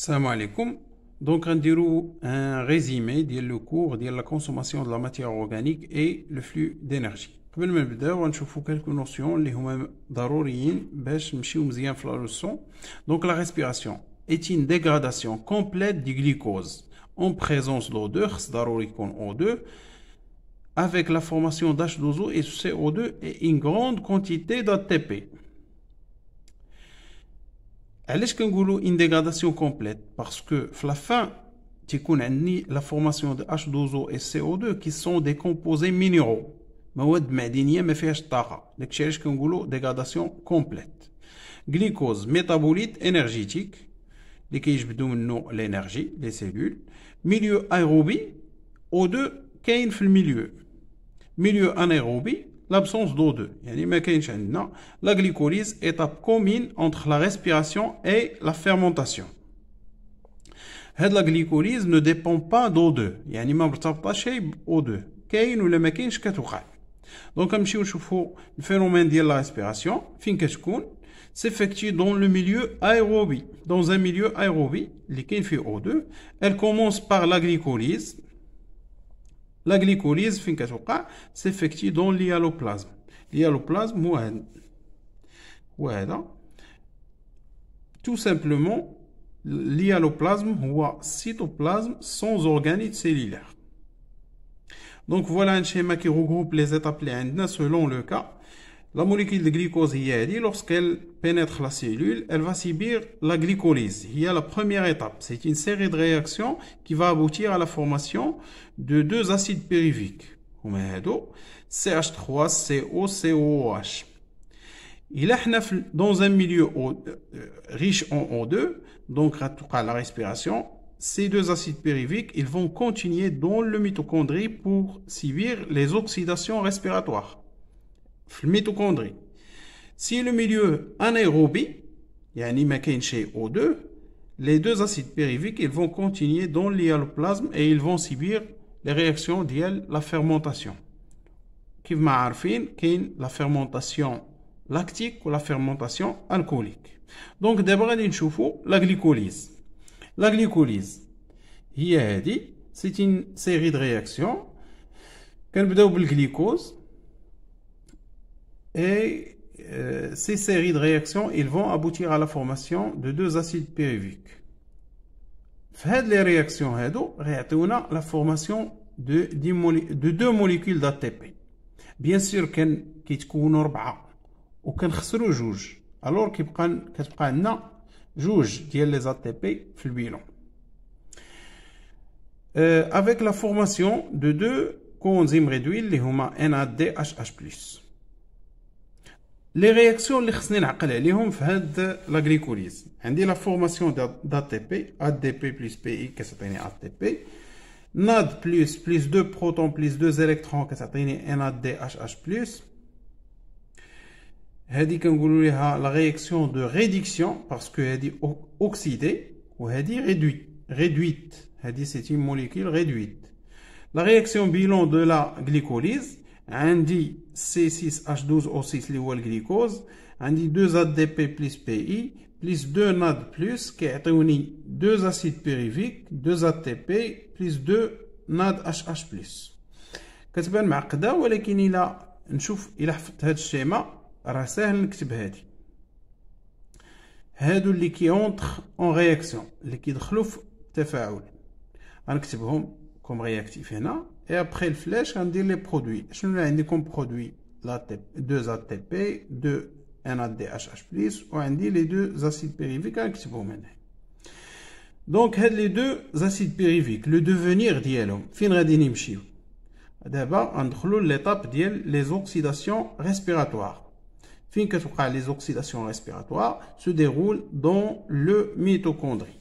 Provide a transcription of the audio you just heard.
Salam alaikum. Donc, on dirait un résumé du cours de la consommation de la matière organique et le flux d'énergie. قبل ما نبداو غنشوفوا quelques notions اللي هما ضروريين باش نمشيو مزيان في la leçon. Donc la respiration est une dégradation complète du glucose en présence d'O2, خص ضروري يكون O2 avec la formation d'H2O et CO2 et une grande quantité d'ATP. علاش كنقولوا une dégradation complète parce que في la fin تيكون عندي la formation de H2O et CO2 qui sont des composés minéraux مواد معدنيه ما فيهاش طاقه داكشي علاش كنقولوا dégradation complète. Glucose métabolite énergétique اللي كيجبدوا منه l'énergie les cellules. Milieu aérobie O2 كاين في الميليو. Milieu anaérobie l'absence d'O2 يعني ما كاينش عندنا. La glycolyse étape commune entre la respiration et la fermentation. هاد la glycolyse ne dépend pas d'O2 يعني ما مرتبطه شيء ب O2 كاين ولا ما كاينش كتوقع. دونك نمشيو نشوفوا الفينومين ديال la respiration فين كتكون s'effectue dans le milieu aérobie. Dans un milieu aérobie اللي كاين فيه O2 elle commence par la glycolyse. La glycolyse فين كتوقع s'effectue dans l'hyaloplasme. L'hyaloplasme هو هذا. Tout simplement l'hyaloplasme هو cytoplasme sans organite cellulaire. Donc voilà un schéma qui regroupe les étapes اللي عندنا selon le cas. La molécule de glucose هي هذه lorsqu'elle pénètre la cellule, elle va subir la glycolyse. Il y a la première étape. C'est une série de réactions qui va aboutir à la formation de deux acides pyruviques. CH3CO, COOH. Il est dans un milieu riche en O2, donc à la respiration, ces deux acides pyruviques, ils vont continuer dans le mitochondrie pour subir les oxydations respiratoires. Le mitochondrie. Si le milieu anaérobie, yani ma kayn chez O2, les deux acides pyruviques, ils vont continuer dans l'hyaloplasme et ils vont subir les réactions de la fermentation. كيف ما عارفين كاين la fermentation lactique ou la fermentation alcoolique. Donc d'abord غادي نشوفوا la glycolyse. La glycolyse هي هذه c'est une série de réactions. كنبداو بالglucose et ces séries de réactions ils vont aboutir à la formation de deux acides pyruviques. في هاد les réactions هادو غيعطيونا la formation de deux molécules d'ATP. Bien sûr كيتكونوا 4 وكنخسروا جوج alors كتبقى عندنا جوج ديال les ATP في البيلون. Avec la formation de deux coenzymes réduits اللي هما NADH+. Les réactions اللي خصني نعقل عليهم في هاد la glycolyse. عندي la formation d'ATP, ADP plus PI كتعطيني ATP. NAD plus 2 protons plus 2 électrons كتعطيني NADH+. هادي كنقولوا ليها la réaction de réduction parce que هادي oxydée وهادي réduite. هادي c'est une molécule réduite. La réaction bilan de la glycolyse عندي C6H12O6 اللي هو الجليكوز عندي 2 ADP plus PI plus 2 NAD plus كيعطيوني 2 acides pyruviques 2 ATP plus 2 NADH+. كتبان معقده ولكن الى نشوف الى حفظت هذا الشيما راه ساهل نكتب هادي. هادو اللي كيونتر اون رياكسيون اللي كيدخلوا في التفاعل غنكتبهم كوم رياكتيف هنا. Et après le flèche, on dit les produits. Je vais indiquer comme produit 2 ATP, 2 NADH+, ou on dit les deux acides pyruviques. Donc, les deux acides pyruviques, le devenir d'yelom, fin غادي نمشيو. D'abord, on دخلوا l'étape ديال les oxydations respiratoires. Fin كتوقع les oxydations respiratoires se déroulent dans le mitochondrie.